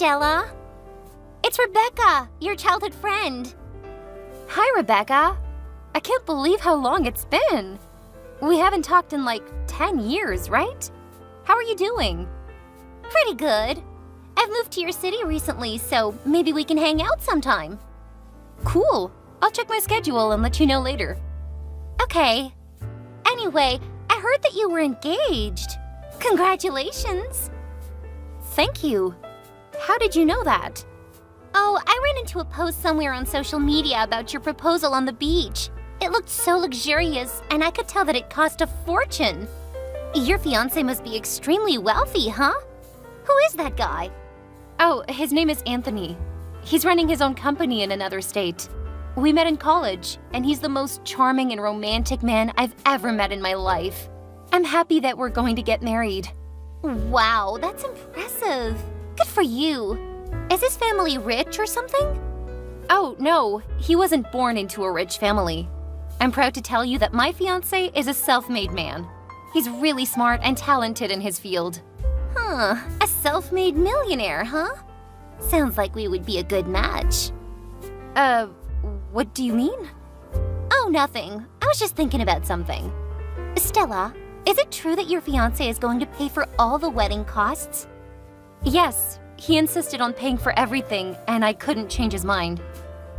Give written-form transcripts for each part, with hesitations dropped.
Stella. It's Rebecca, your childhood friend. Hi, Rebecca. I can't believe how long it's been. We haven't talked in like 10 years, right? How are you doing? Pretty good. I've moved to your city recently, so maybe we can hang out sometime. Cool. I'll check my schedule and let you know later. Okay. Anyway, I heard that you were engaged. Congratulations. Thank you. How did you know that? Oh, I ran into a post somewhere on social media about your proposal on the beach. It looked so luxurious, and I could tell that it cost a fortune. Your fiancé must be extremely wealthy, huh? Who is that guy? Oh, his name is Anthony. He's running his own company in another state. We met in college, and he's the most charming and romantic man I've ever met in my life. I'm happy that we're going to get married. Wow, that's impressive. Good for you. Is his family rich or something? Oh, no, he wasn't born into a rich family. I'm proud to tell you that my fiancé is a self-made man. He's really smart and talented in his field. Huh, a self-made millionaire, huh? Sounds like we would be a good match. What do you mean? Oh, nothing. I was just thinking about something. Stella, is it true that your fiancé is going to pay for all the wedding costs? Yes, he insisted on paying for everything, and I couldn't change his mind.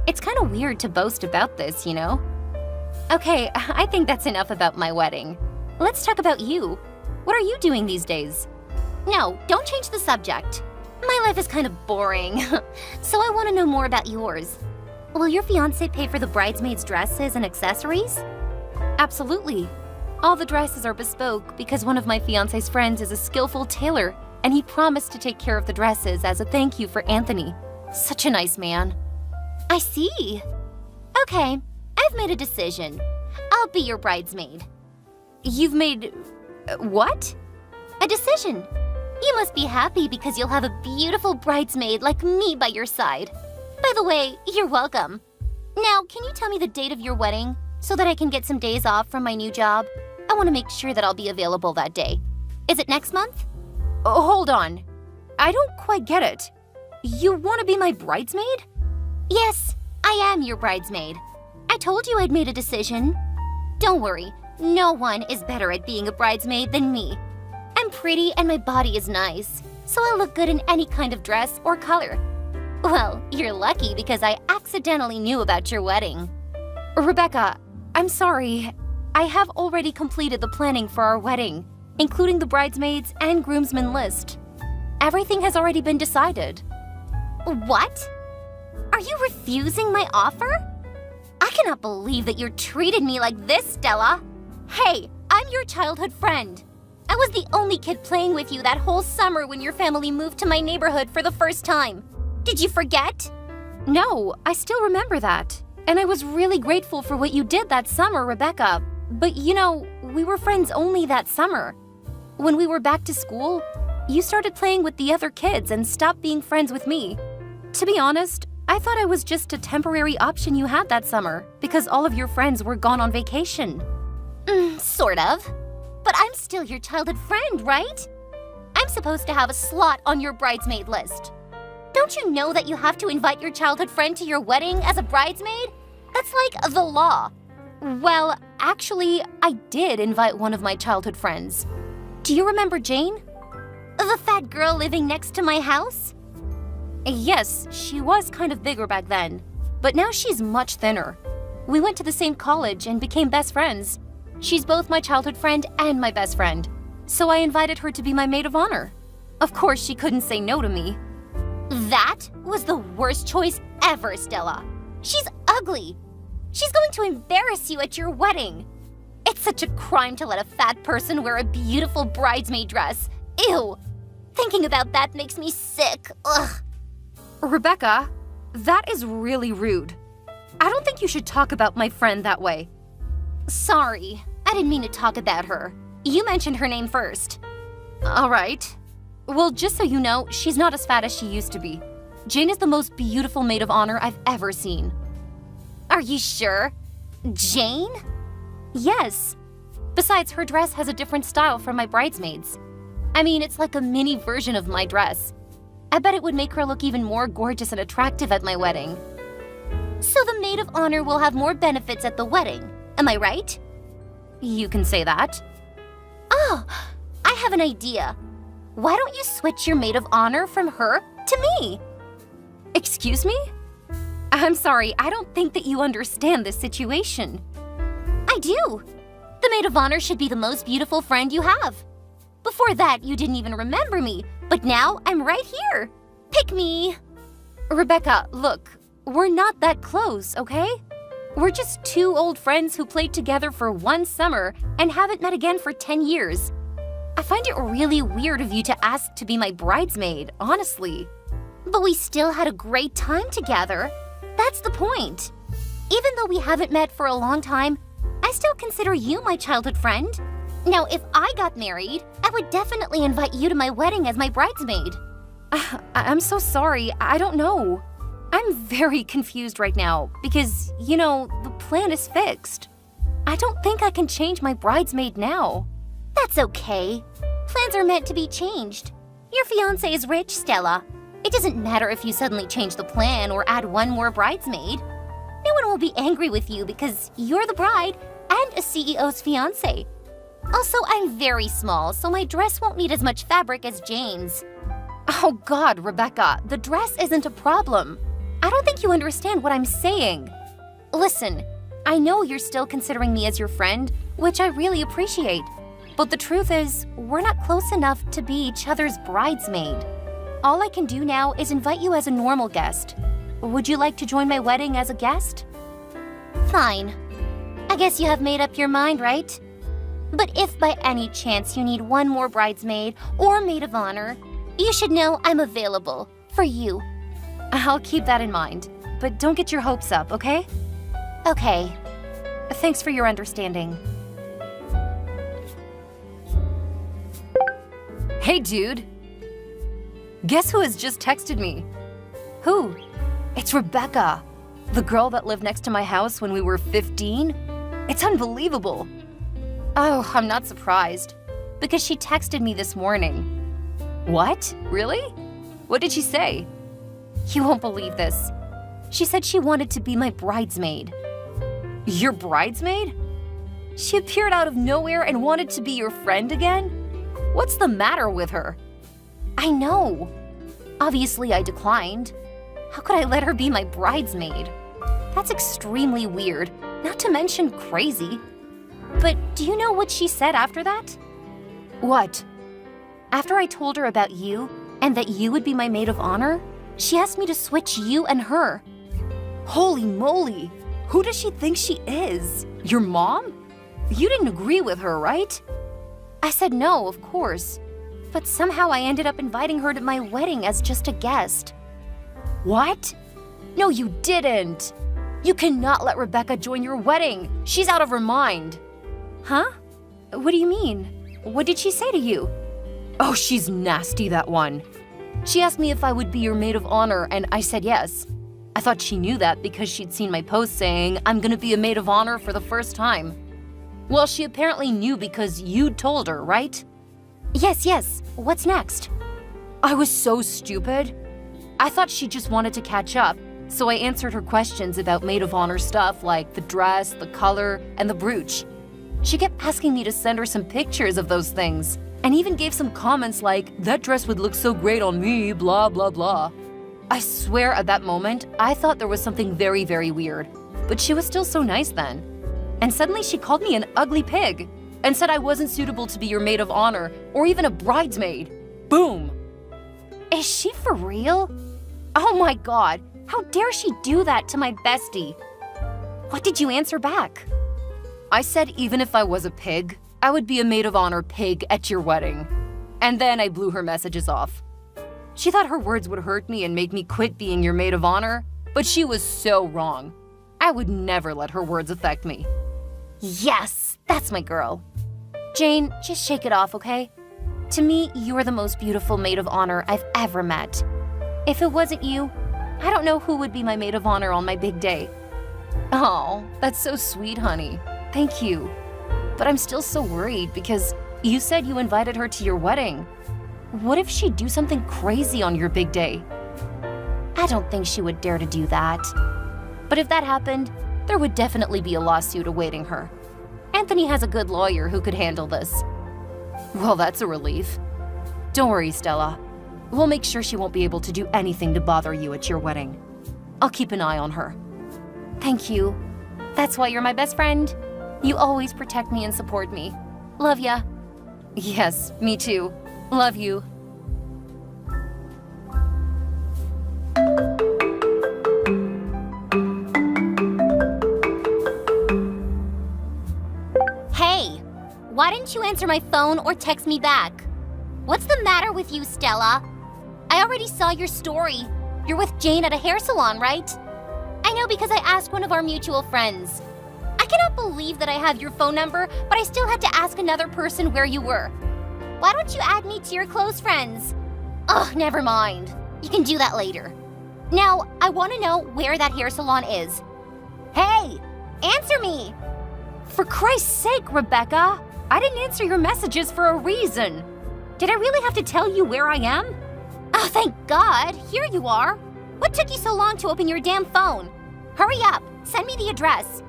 It's kind of weird to boast about this, you know? Okay, I think that's enough about my wedding. Let's talk about you. What are you doing these days? No, don't change the subject. My life is kind of boring, so I want to know more about yours. Will your fiancé pay for the bridesmaids' dresses and accessories? Absolutely. All the dresses are bespoke because one of my fiancé's friends is a skillful tailor, and he promised to take care of the dresses as a thank you for Anthony. Such a nice man. I see. Okay, I've made a decision. I'll be your bridesmaid. You've made… what? A decision. You must be happy because you'll have a beautiful bridesmaid like me by your side. By the way, you're welcome. Now, can you tell me the date of your wedding so that I can get some days off from my new job? I want to make sure that I'll be available that day. Is it next month? Oh, hold on. I don't quite get it. You want to be my bridesmaid? Yes, I am your bridesmaid. I told you I'd made a decision. Don't worry, no one is better at being a bridesmaid than me. I'm pretty and my body is nice, so I look good in any kind of dress or color. Well, you're lucky because I accidentally knew about your wedding. Rebecca, I'm sorry. I have already completed the planning for our wedding, including the bridesmaids and groomsmen list. Everything has already been decided. What? Are you refusing my offer? I cannot believe that you treated me like this, Stella. Hey, I'm your childhood friend. I was the only kid playing with you that whole summer when your family moved to my neighborhood for the first time. Did you forget? No, I still remember that. And I was really grateful for what you did that summer, Rebecca. But you know, we were friends only that summer. When we were back to school, you started playing with the other kids and stopped being friends with me. To be honest, I thought I was just a temporary option you had that summer because all of your friends were gone on vacation. Sort of. But I'm still your childhood friend, right? I'm supposed to have a slot on your bridesmaid list. Don't you know that you have to invite your childhood friend to your wedding as a bridesmaid? That's like the law. Well, actually, I did invite one of my childhood friends. Do you remember Jane? The fat girl living next to my house? Yes, she was kind of bigger back then, but now she's much thinner. We went to the same college and became best friends. She's both my childhood friend and my best friend, so I invited her to be my maid of honor. Of course, she couldn't say no to me. That was the worst choice ever, Stella. She's ugly. She's going to embarrass you at your wedding. It's such a crime to let a fat person wear a beautiful bridesmaid dress. Ew. Thinking about that makes me sick. Ugh. Rebecca, that is really rude. I don't think you should talk about my friend that way. Sorry, I didn't mean to talk about her. You mentioned her name first. All right. Well, just so you know, she's not as fat as she used to be. Jane is the most beautiful maid of honor I've ever seen. Are you sure? Jane? Yes. Besides, her dress has a different style from my bridesmaids. I mean, it's like a mini version of my dress. I bet it would make her look even more gorgeous and attractive at my wedding. So the maid of honor will have more benefits at the wedding, am I right? You can say that. Oh, I have an idea. Why don't you switch your maid of honor from her to me? Excuse me? I'm sorry, I don't think that you understand this situation. I do. The maid of honor should be the most beautiful friend you have. Before that, you didn't even remember me, but now I'm right here. Pick me. Rebecca, look, we're not that close, okay? We're just two old friends who played together for one summer and haven't met again for 10 years. I find it really weird of you to ask to be my bridesmaid, honestly. But we still had a great time together. That's the point. Even though we haven't met for a long time, I still consider you my childhood friend. Now, if I got married, I would definitely invite you to my wedding as my bridesmaid. I'm so sorry, I don't know. I'm very confused right now because, the plan is fixed. I don't think I can change my bridesmaid now. That's okay. Plans are meant to be changed. Your fiancé is rich, Stella. It doesn't matter if you suddenly change the plan or add one more bridesmaid. No one will be angry with you because you're the bride and a CEO's fiancé. Also, I'm very small, so my dress won't need as much fabric as Jane's. Oh God, Rebecca, the dress isn't a problem. I don't think you understand what I'm saying. Listen, I know you're still considering me as your friend, which I really appreciate. But the truth is, we're not close enough to be each other's bridesmaid. All I can do now is invite you as a normal guest. Would you like to join my wedding as a guest? Fine. I guess you have made up your mind, right? But if by any chance you need one more bridesmaid or maid of honor, you should know I'm available for you. I'll keep that in mind, but don't get your hopes up, okay? Okay. Thanks for your understanding. Hey, dude. Guess who has just texted me? Who? It's Rebecca, the girl that lived next to my house when we were 15. It's unbelievable. Oh, I'm not surprised, because she texted me this morning. What? Really? What did she say? You won't believe this. She said she wanted to be my bridesmaid. Your bridesmaid? She appeared out of nowhere and wanted to be your friend again? What's the matter with her? I know. Obviously, I declined. How could I let her be my bridesmaid? That's extremely weird, not to mention crazy. But do you know what she said after that? What? After I told her about you and that you would be my maid of honor, she asked me to switch you and her. Holy moly! Who does she think she is? Your mom? You didn't agree with her, right? I said no, of course. But somehow I ended up inviting her to my wedding as just a guest. What? No, you didn't. You cannot let Rebecca join your wedding. She's out of her mind. Huh? What do you mean? What did she say to you? Oh, she's nasty, that one. She asked me if I would be your maid of honor, and I said yes. I thought she knew that because she'd seen my post saying, I'm gonna be a maid of honor for the first time. Well, she apparently knew because you told her, right? Yes. What's next? I was so stupid. I thought she just wanted to catch up, so I answered her questions about maid of honor stuff like the dress, the color, and the brooch. She kept asking me to send her some pictures of those things, and even gave some comments like, that dress would look so great on me, blah, blah, blah. I swear at that moment, I thought there was something very, very weird, but she was still so nice then. And suddenly she called me an ugly pig and said I wasn't suitable to be your maid of honor or even a bridesmaid. Boom! Is she for real? Oh my God, how dare she do that to my bestie? What did you answer back? I said even if I was a pig, I would be a maid of honor pig at your wedding. And then I blew her messages off. She thought her words would hurt me and make me quit being your maid of honor, but she was so wrong. I would never let her words affect me. Yes, that's my girl. Jane, just shake it off, okay? To me, you're the most beautiful maid of honor I've ever met. If it wasn't you, I don't know who would be my maid of honor on my big day. Oh, that's so sweet, honey. Thank you. But I'm still so worried because you said you invited her to your wedding. what if she'd do something crazy on your big day? I don't think she would dare to do that. But if that happened, there would definitely be a lawsuit awaiting her. Anthony has a good lawyer who could handle this. Well, that's a relief. Don't worry, Stella. We'll make sure she won't be able to do anything to bother you at your wedding. I'll keep an eye on her. Thank you. That's why you're my best friend. You always protect me and support me. Love ya. Yes, me too. Love you. Hey, why didn't you answer my phone or text me back? What's the matter with you, Stella? I already saw your story. You're with Jane at a hair salon, right? I know because I asked one of our mutual friends. I cannot believe that I have your phone number, but I still had to ask another person where you were. Why don't you add me to your close friends? Ugh, never mind. You can do that later. Now, I want to know where that hair salon is. Hey, answer me! For Christ's sake, Rebecca! I didn't answer your messages for a reason. Did I really have to tell you where I am? Oh, thank God. Here you are. What took you so long to open your damn phone? Hurry up. Send me the address.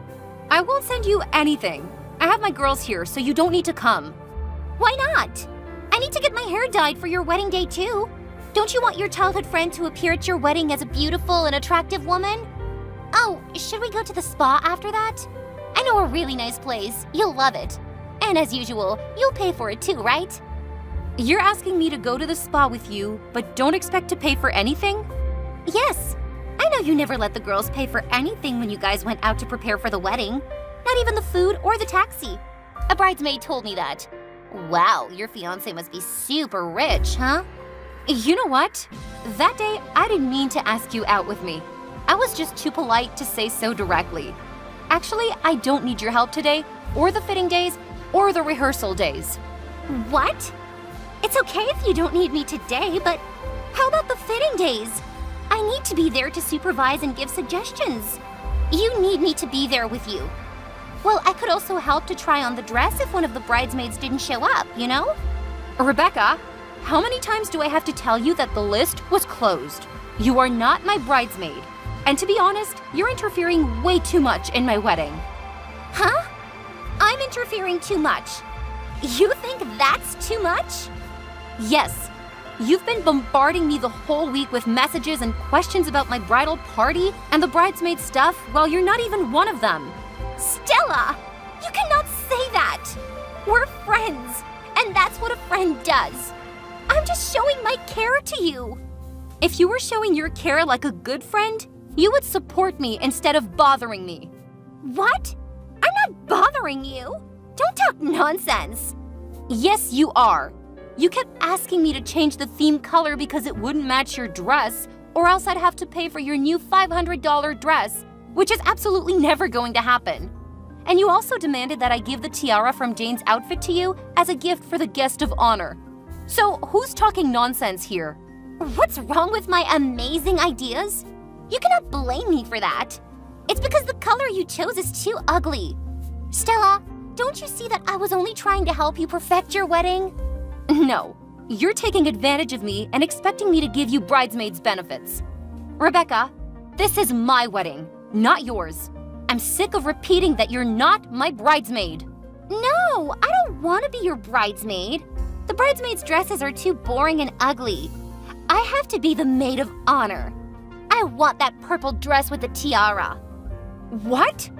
I won't send you anything. I have my girls here, so you don't need to come. Why not? I need to get my hair dyed for your wedding day, too. Don't you want your childhood friend to appear at your wedding as a beautiful and attractive woman? Oh, should we go to the spa after that? I know a really nice place. You'll love it. And as usual, you'll pay for it too, right? You're asking me to go to the spa with you, but don't expect to pay for anything? Yes. I know you never let the girls pay for anything when you guys went out to prepare for the wedding. Not even the food or the taxi. A bridesmaid told me that. Wow, your fiancé must be super rich, huh? You know what? That day, I didn't mean to ask you out with me. I was just too polite to say so directly. Actually, I don't need your help today, or the fitting days, or the rehearsal days. What? It's okay if you don't need me today, but how about the fitting days? I need to be there to supervise and give suggestions. You need me to be there with you. Well, I could also help to try on the dress if one of the bridesmaids didn't show up, you know? Rebecca, how many times do I have to tell you that the list was closed? You are not my bridesmaid. And to be honest, you're interfering way too much in my wedding. Huh? I'm interfering too much. You think that's too much? Yes. You've been bombarding me the whole week with messages and questions about my bridal party and the bridesmaid stuff while you're not even one of them. Stella! You cannot say that! We're friends, and that's what a friend does. I'm just showing my care to you. If you were showing your care like a good friend, you would support me instead of bothering me. What? I'm not bothering you. Don't talk nonsense. Yes, you are. You kept asking me to change the theme color because it wouldn't match your dress, or else I'd have to pay for your new $500 dress, which is absolutely never going to happen. And you also demanded that I give the tiara from Jane's outfit to you as a gift for the guest of honor. So who's talking nonsense here? What's wrong with my amazing ideas? You cannot blame me for that. It's because the color you chose is too ugly. Stella, don't you see that I was only trying to help you perfect your wedding? No, you're taking advantage of me and expecting me to give you bridesmaids benefits. Rebecca, this is my wedding, not yours. I'm sick of repeating that you're not my bridesmaid. No, I don't want to be your bridesmaid. The bridesmaids' dresses are too boring and ugly. I have to be the maid of honor. I want that purple dress with the tiara. What?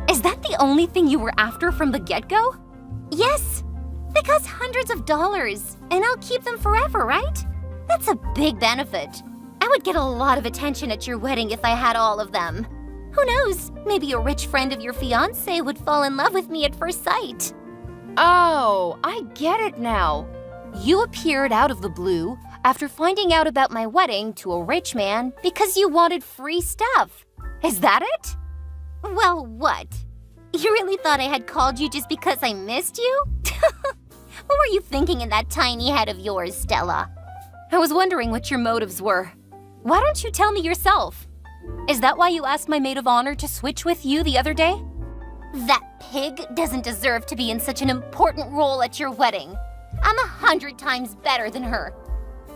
Is that the only thing you were after from the get-go? Yes. They cost hundreds of dollars, and I'll keep them forever, right? That's a big benefit. I would get a lot of attention at your wedding if I had all of them. Who knows, maybe a rich friend of your fiancé would fall in love with me at first sight. Oh, I get it now. You appeared out of the blue after finding out about my wedding to a rich man because you wanted free stuff. Is that it? Well, what? You really thought I had called you just because I missed you? What were you thinking in that tiny head of yours, Stella? I was wondering what your motives were. Why don't you tell me yourself? Is that why you asked my maid of honor to switch with you the other day? That pig doesn't deserve to be in such an important role at your wedding. I'm 100 times better than her.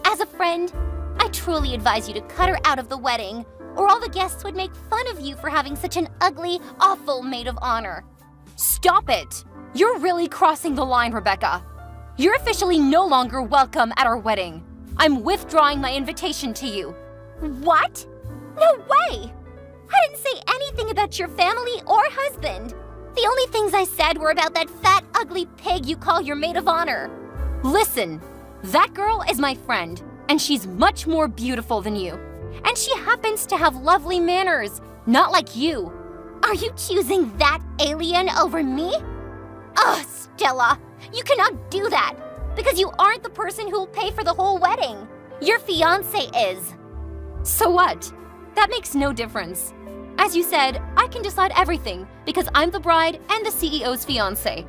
As a friend, I truly advise you to cut her out of the wedding, or all the guests would make fun of you for having such an ugly, awful maid of honor. Stop it! You're really crossing the line, Rebecca. You're officially no longer welcome at our wedding. I'm withdrawing my invitation to you. What? No way! I didn't say anything about your family or husband. The only things I said were about that fat, ugly pig you call your maid of honor. Listen, that girl is my friend, and she's much more beautiful than you. And she happens to have lovely manners, not like you. Are you choosing that alien over me? Ugh, Stella, you cannot do that, because you aren't the person who will pay for the whole wedding. Your fiancé is. So what? That makes no difference. As you said, I can decide everything because I'm the bride and the CEO's fiancé.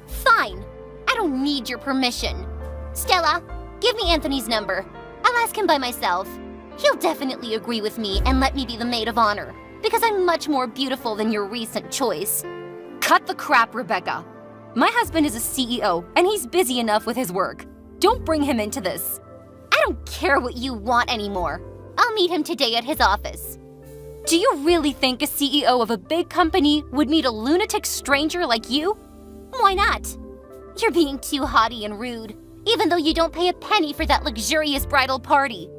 Fine. I don't need your permission. Stella, give me Anthony's number. I'll ask him by myself. He'll definitely agree with me and let me be the maid of honor, because I'm much more beautiful than your recent choice. Cut the crap, Rebecca. My husband is a CEO, and he's busy enough with his work. Don't bring him into this. I don't care what you want anymore. I'll meet him today at his office. Do you really think a CEO of a big company would meet a lunatic stranger like you? Why not? You're being too haughty and rude, even though you don't pay a penny for that luxurious bridal party.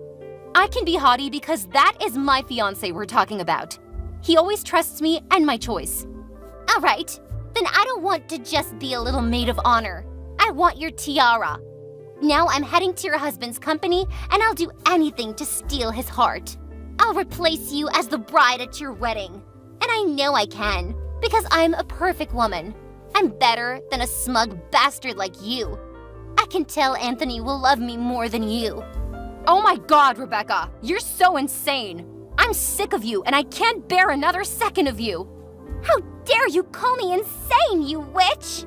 I can be haughty because that is my fiancé we're talking about. He always trusts me and my choice. All right, then I don't want to just be a little maid of honor. I want your tiara. Now I'm heading to your husband's company, and I'll do anything to steal his heart. I'll replace you as the bride at your wedding. And I know I can, because I'm a perfect woman. I'm better than a smug bastard like you. I can tell Anthony will love me more than you. Oh my God, Rebecca, you're so insane. I'm sick of you, and I can't bear another second of you. How dare you call me insane, you witch?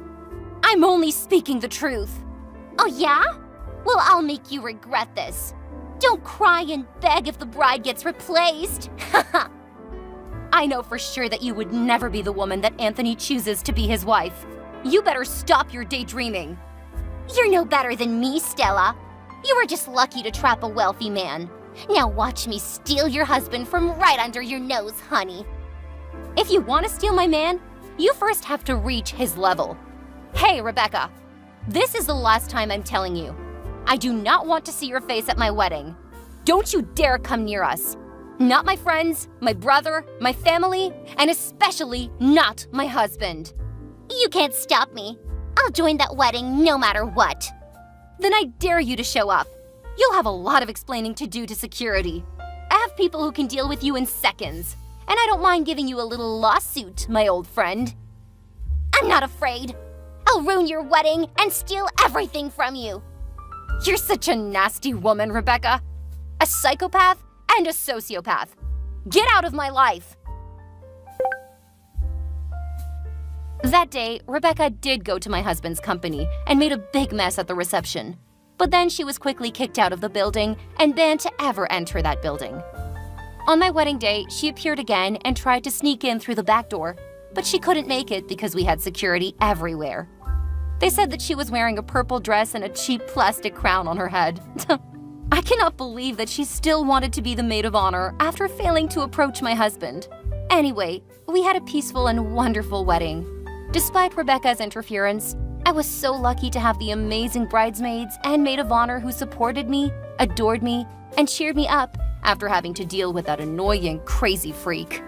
I'm only speaking the truth. Oh yeah? Well, I'll make you regret this. Don't cry and beg if the bride gets replaced. I know for sure that you would never be the woman that Anthony chooses to be his wife. You better stop your daydreaming. You're no better than me, Stella. You were just lucky to trap a wealthy man. Now watch me steal your husband from right under your nose, honey. If you want to steal my man, you first have to reach his level. Hey, Rebecca, this is the last time I'm telling you. I do not want to see your face at my wedding. Don't you dare come near us. Not my friends, my brother, my family, and especially not my husband. You can't stop me. I'll join that wedding no matter what. Then I dare you to show up. You'll have a lot of explaining to do to security. I have people who can deal with you in seconds. And I don't mind giving you a little lawsuit, my old friend. I'm not afraid. I'll ruin your wedding and steal everything from you. You're such a nasty woman, Rebecca. A psychopath and a sociopath. Get out of my life. That day, Rebecca did go to my husband's company and made a big mess at the reception. But then she was quickly kicked out of the building and banned to ever enter that building. On my wedding day, she appeared again and tried to sneak in through the back door, but she couldn't make it because we had security everywhere. They said that she was wearing a purple dress and a cheap plastic crown on her head. I cannot believe that she still wanted to be the maid of honor after failing to approach my husband. Anyway, we had a peaceful and wonderful wedding. Despite Rebecca's interference, I was so lucky to have the amazing bridesmaids and maid of honor who supported me, adored me, and cheered me up after having to deal with that annoying, crazy freak.